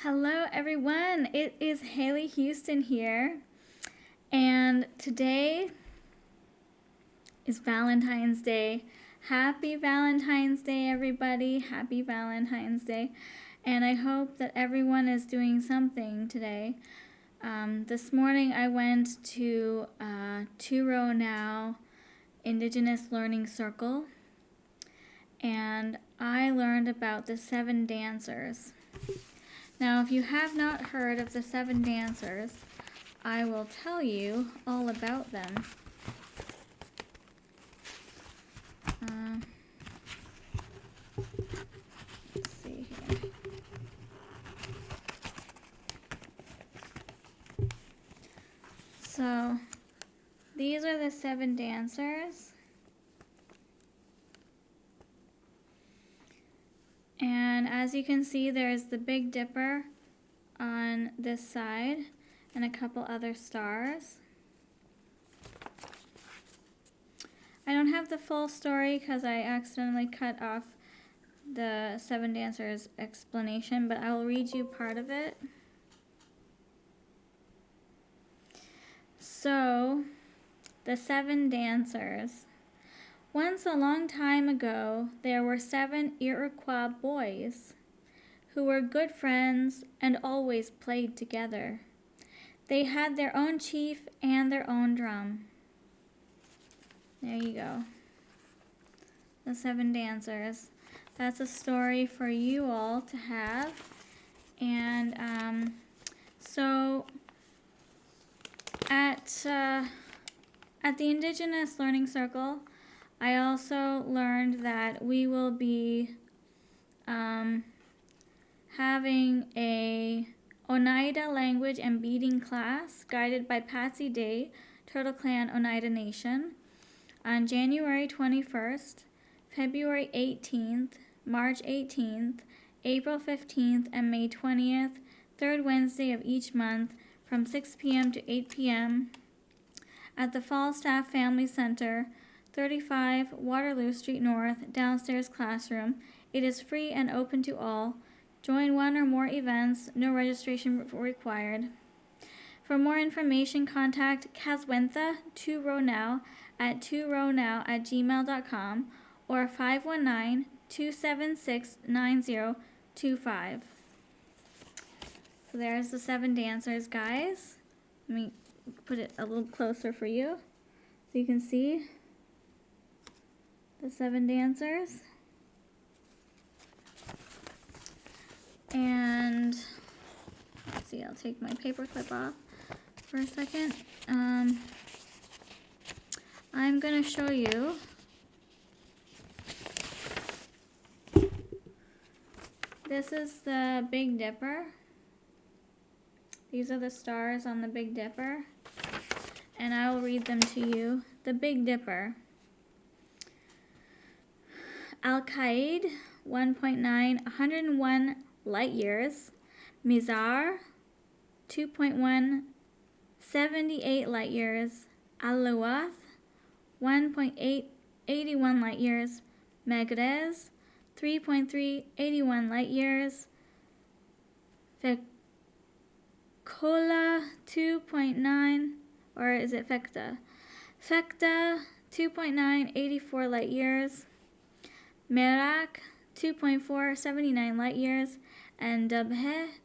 Hello, everyone. It is Haley Houston here, and today is Valentine's Day. Happy Valentine's Day, everybody. Happy Valentine's Day. And I hope that everyone is doing something today. This morning I went to Two Row Now Indigenous Learning Circle, and I learned about the 7 dancers. Now, if you have not heard of the 7 dancers, I will tell you all about them. Let's see here. So, these are the 7 dancers. And as you can see, there's the Big Dipper on this side and a couple other stars. I don't have the full story because I accidentally cut off the 7 dancers explanation, but I will read you part of it. So, the 7 dancers. Once a long time ago, there were 7 Iroquois boys who were good friends and always played together. They had their own chief and their own drum. There you go. The 7 dancers. That's a story for you all to have. And so at the Indigenous Learning Circle, I also learned that we will be having a Oneida language and beading class guided by Patsy Day, Turtle Clan Oneida Nation, on January 21st, February 18th, March 18th, April 15th, and May 20th, third Wednesday of each month from 6 p.m. to 8 p.m. at the Falstaff Family Center, 35 Waterloo Street North, downstairs classroom. It is free and open to all. Join one or more events, no registration required. For more information, contact Caswentha 2 Row Now at 2rownow@gmail.com or 519-276-9025. So there's the 7 dancers, guys. Let me put it a little closer for you so you can see the 7 dancers. And let's see, I'll take my paper clip off for a second. I'm going to show you this is the Big Dipper. These are the stars on the Big Dipper, and I will read them to you. The Big Dipper. Al-Qaid, 1.9, 101 light years. Mizar, 2.1, 78 light years. Al-Luwath, 1.8, 81 light years. Megrez, 3.3, 81 light years. Fekola, 2.9, or is it Fekta? Fekta, 2.9, 84 light years. Merak, 2.4, 79 light years. And Dubhe,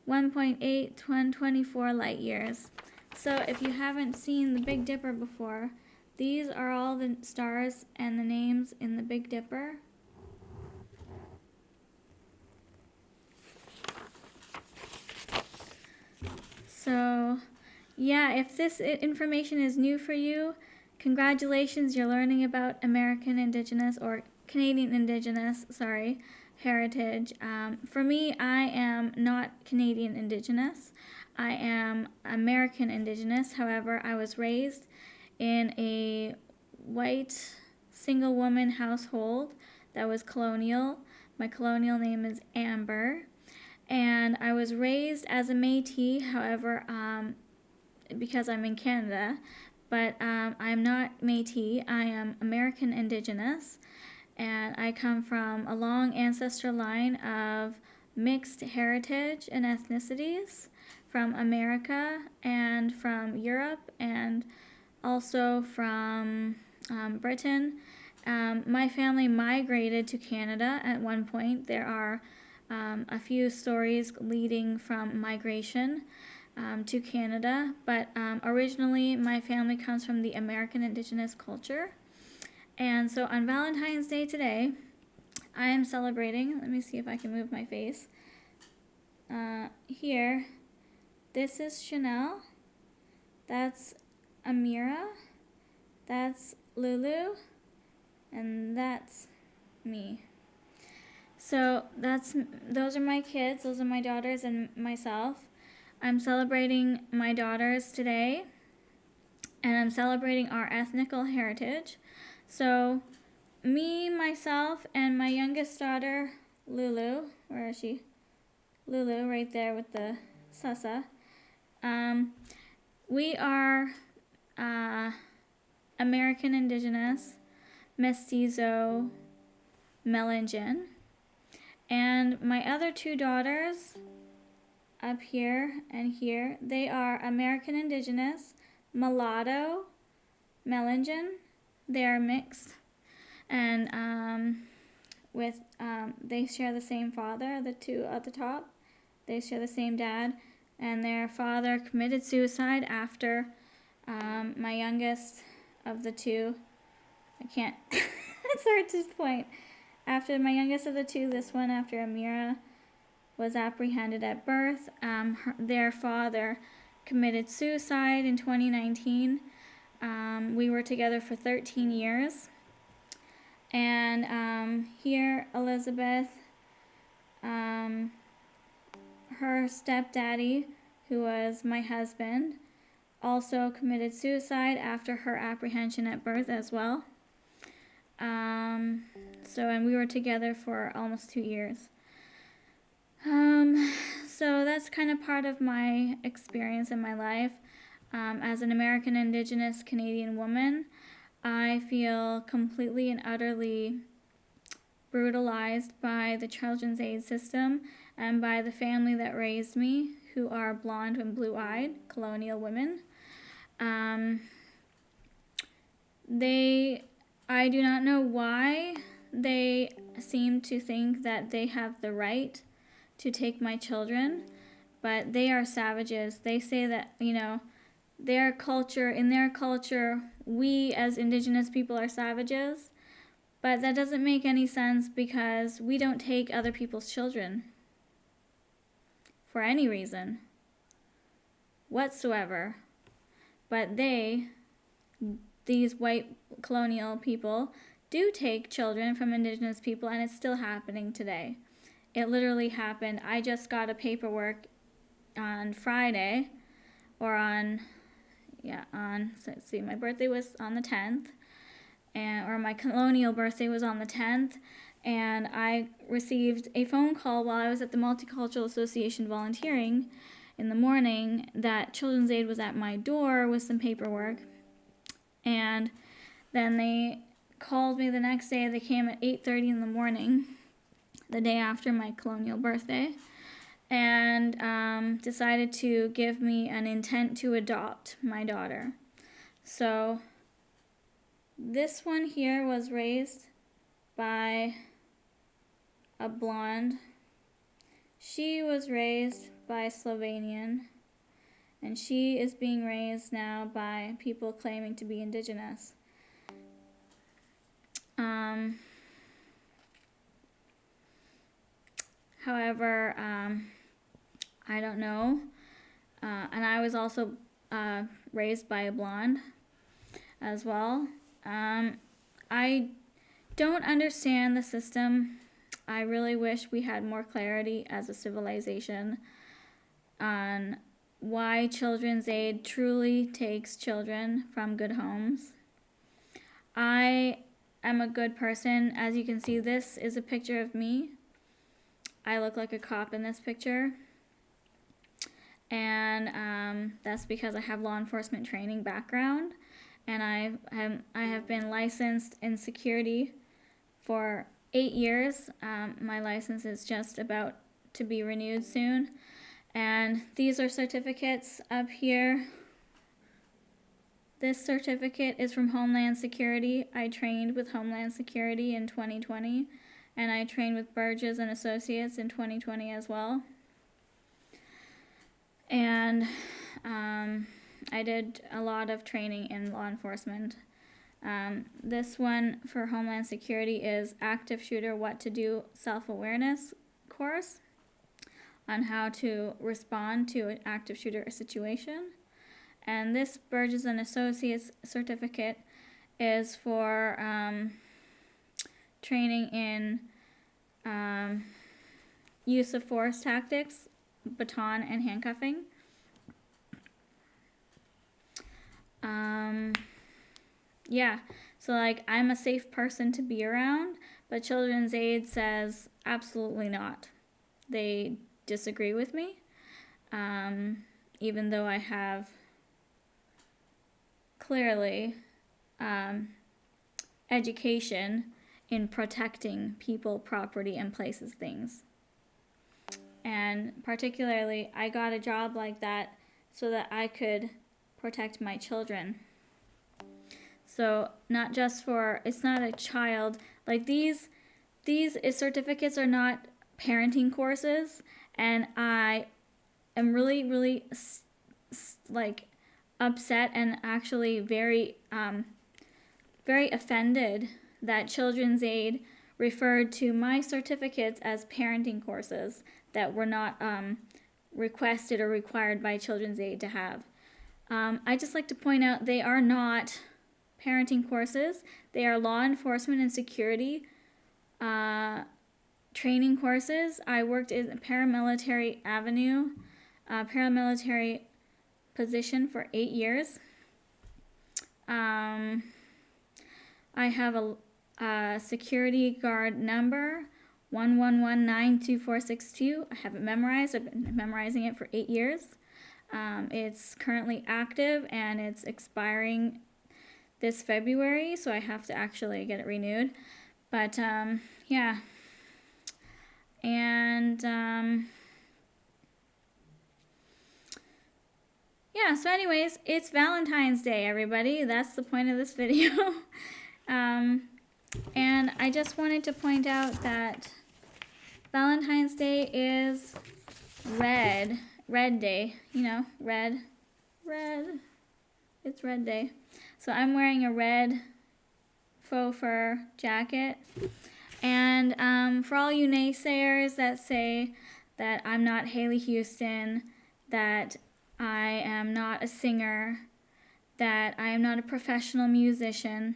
1.8, 24 light years. So if you haven't seen the Big Dipper before, these are all the stars and the names in the Big Dipper. So, yeah, if this information is new for you, congratulations, you're learning about American Indigenous or Canadian Indigenous, heritage. For me, I am not Canadian Indigenous. I am American Indigenous. However, I was raised in a white single woman household that was colonial. My colonial name is Amber. And I was raised as a Métis, however, because I'm in Canada, but I'm not Métis. I am American Indigenous, and I come from a long ancestral line of mixed heritage and ethnicities from America and from Europe and also from Britain. My family migrated to Canada at one point. There are a few stories leading from migration to Canada, but originally my family comes from the American Indigenous culture. And so on Valentine's Day today, I am celebrating. Let me see if I can move my face. Here, this is Chanel. That's Amira. That's Lulu. And that's me. So those are my kids. Those are my daughters and myself. I'm celebrating my daughters today, and I'm celebrating our ethnical heritage. So me, myself, and my youngest daughter, Lulu, where is she? Lulu, right there with the sasa. We are American Indigenous, Mestizo, Melangen. And my other two daughters, up here and here, they are American Indigenous, Mulatto, Melangen. They are mixed. And they share the same father, the two at the top. They share the same dad. And their father committed suicide after my youngest of the two. I can't, it's hard to point. After my youngest of the two, this one after Amira was apprehended at birth, their father committed suicide in 2019. We were together for 13 years. And here, Elizabeth, her stepdaddy, who was my husband, also committed suicide after her apprehension at birth as well. And we were together for almost 2 years. So that's kind of part of my experience in my life. As an American Indigenous Canadian woman, I feel completely and utterly brutalized by the Children's Aid system and by the family that raised me, who are blonde and blue-eyed colonial women. I do not know why they seem to think that they have the right to take my children, but they are savages. They say that, in their culture, we as Indigenous people are savages, but that doesn't make any sense because we don't take other people's children for any reason whatsoever. But these white colonial people, do take children from Indigenous people, and it's still happening today. It literally happened. I just got a paperwork on Friday, my birthday was on the 10th, or my colonial birthday was on the 10th, and I received a phone call while I was at the Multicultural Association volunteering in the morning that Children's Aid was at my door with some paperwork. And then they called me the next day. They came at 8:30 in the morning, the day after my colonial birthday, and decided to give me an intent to adopt my daughter. So this one here was raised by a blonde. She was raised by a Slovenian, and she is being raised now by people claiming to be Indigenous. However, I don't know. And I was also raised by a blonde as well. I don't understand the system. I really wish we had more clarity as a civilization on why Children's Aid truly takes children from good homes. I am a good person. As you can see, this is a picture of me. I look like a cop in this picture. And that's because I have law enforcement training background. And I have been licensed in security for 8 years. My license is just about to be renewed soon. And these are certificates up here. This certificate is from Homeland Security. I trained with Homeland Security in 2020, and I trained with Burgess and Associates in 2020 as well. And I did a lot of training in law enforcement. This one for Homeland Security is Active Shooter What to Do Self-Awareness course on how to respond to an active shooter situation. And this Burgess and Associates certificate is for training in use of force tactics, baton and handcuffing. Yeah, so like I'm a safe person to be around, but Children's Aid says absolutely not. They disagree with me, even though I have clearly education in protecting people, property, and places, things. And particularly, I got a job like that so that I could protect my children. So not just for, it's not a child, like these certificates are not parenting courses, and I am really like upset and actually very offended that Children's Aid referred to my certificates as parenting courses that were not requested or required by Children's Aid to have. I just like to point out they are not parenting courses. They are law enforcement and security training courses. I worked in a paramilitary position for 8 years. I have a security guard number 111-92462. I have it memorized. I've been memorizing it for 8 years. It's currently active and it's expiring this February, so I have to actually get it renewed. But yeah. And yeah, so anyways, it's Valentine's Day, everybody. That's the point of this video. And I just wanted to point out that Valentine's Day is red day, you know, red, it's red day. So I'm wearing a red faux fur jacket. And for all you naysayers that say that I'm not Haley Houston, that I am not a singer, that I am not a professional musician,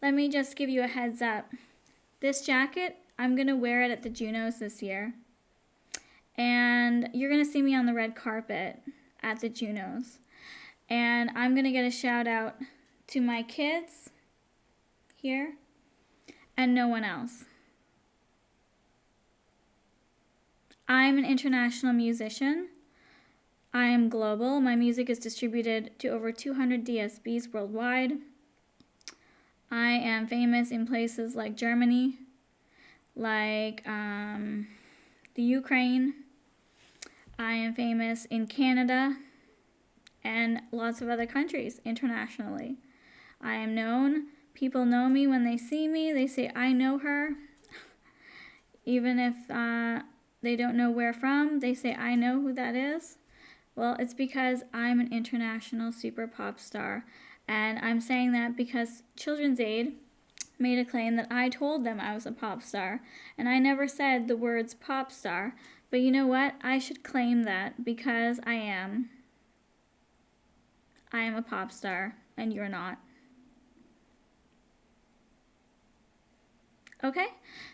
let me just give you a heads up. This jacket, I'm going to wear it at the Junos this year. And you're going to see me on the red carpet at the Junos. And I'm going to get a shout out to my kids here and no one else. I'm an international musician. I am global. My music is distributed to over 200 DSPs worldwide. I am famous in places like Germany, like the Ukraine. I am famous in Canada and lots of other countries internationally. I am known. People know me when they see me. They say, I know her. Even if they don't know where from, they say, I know who that is. Well, it's because I'm an international super pop star. And I'm saying that because Children's Aid made a claim that I told them I was a pop star. And I never said the words pop star. But you know what? I should claim that because I am. I am a pop star, and you're not. Okay,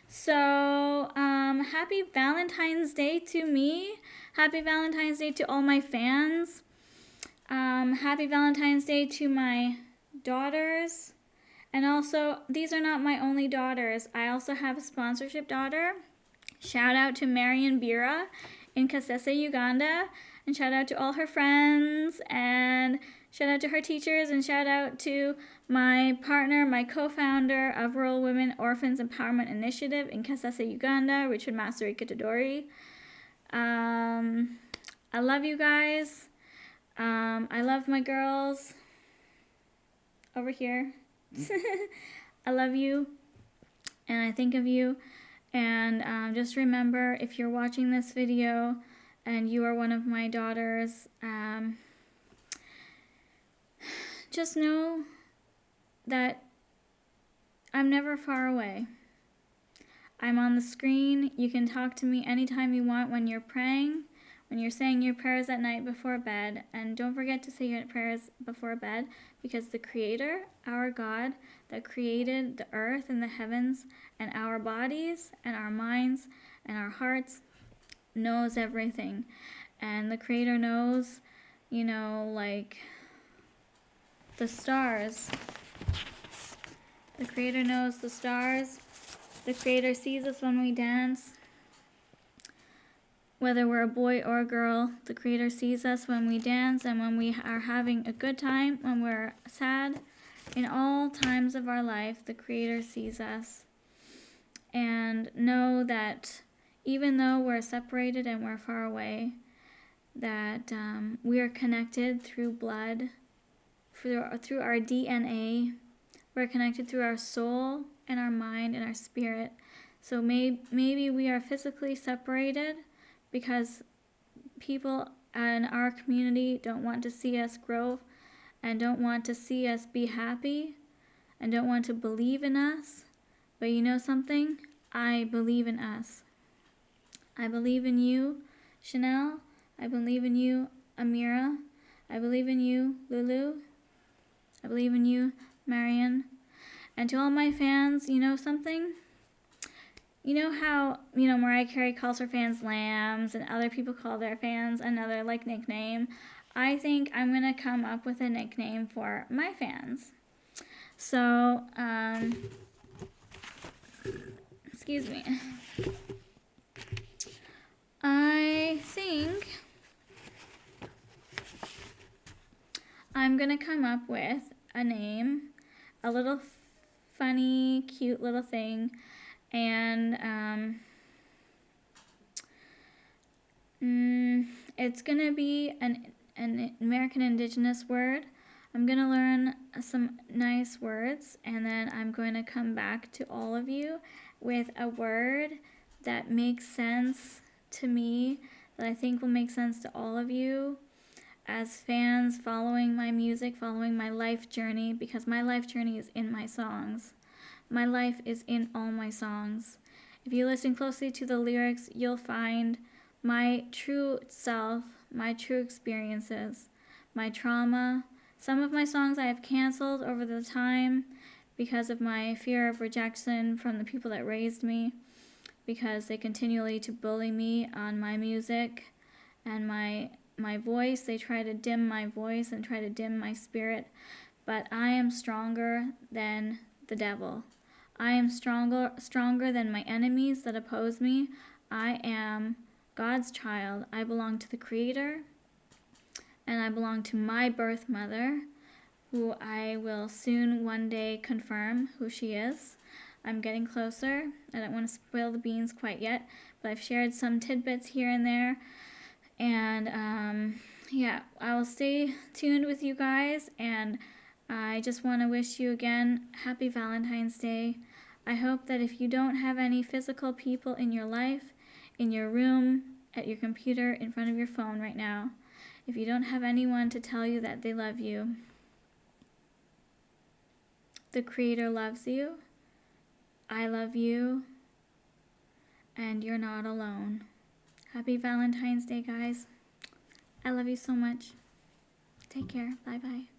so happy Valentine's Day to me. Happy Valentine's Day to all my fans. Happy Valentine's Day to my daughters. And also, these are not my only daughters. I also have a sponsorship daughter. Shout out to Marian Bira in Kasese, Uganda. And shout out to all her friends. And shout out to her teachers. And shout out to my partner, my co-founder of Rural Women Orphans Empowerment Initiative in Kasese, Uganda, Richard Masarika Todori. I love you guys. I love my girls over here. I love you, and I think of you. And just remember, if you're watching this video and you are one of my daughters, just know that I'm never far away. I'm on the screen. You can talk to me anytime you want when you're praying, when you're saying your prayers at night before bed. And don't forget to say your prayers before bed, because the Creator, our God, that created the earth and the heavens and our bodies and our minds and our hearts, knows everything. And the Creator knows, you know, like the stars. The Creator knows the stars. The Creator sees us when we dance. Whether we're a boy or a girl, the Creator sees us when we dance and when we are having a good time, when we're sad. In all times of our life, the Creator sees us. And know that even though we're separated and we're far away, that we are connected through blood, through our DNA. We're connected through our soul and our mind and our spirit. So maybe we are physically separated because people in our community don't want to see us grow and don't want to see us be happy and don't want to believe in us. But you know something? I believe in us. I believe in you, Chanel. I believe in you, Amira. I believe in you, Lulu. I believe in you, Marion. And to all my fans, you know something? You know how, Mariah Carey calls her fans lambs and other people call their fans another, nickname? I think I'm going to come up with a nickname for my fans. So, excuse me. I think I'm going to come up with a name, a little funny, cute little thing, and it's going to be an American Indigenous word. I'm going to learn some nice words, and then I'm going to come back to all of you with a word that makes sense to me, that I think will make sense to all of you as fans following my music, following my life journey, because my life journey is in my songs. My life is in all my songs. If you listen closely to the lyrics, you'll find my true self, my true experiences, my trauma. Some of my songs I have canceled over the time because of my fear of rejection from the people that raised me, because they continually to bully me on my music and my voice. They try to dim my voice and try to dim my spirit. But I am stronger than the devil. I am stronger than my enemies that oppose me. I am God's child. I belong to the Creator, and I belong to my birth mother, who I will soon one day confirm who she is. I'm getting closer. I don't want to spoil the beans quite yet, but I've shared some tidbits here and there. And yeah, I will stay tuned with you guys, and I just want to wish you again happy Valentine's Day. I hope that if you don't have any physical people in your life, in your room, at your computer, in front of your phone right now, if you don't have anyone to tell you that they love you, the Creator loves you, I love you, and you're not alone. Happy Valentine's Day, guys. I love you so much. Take care. Bye-bye.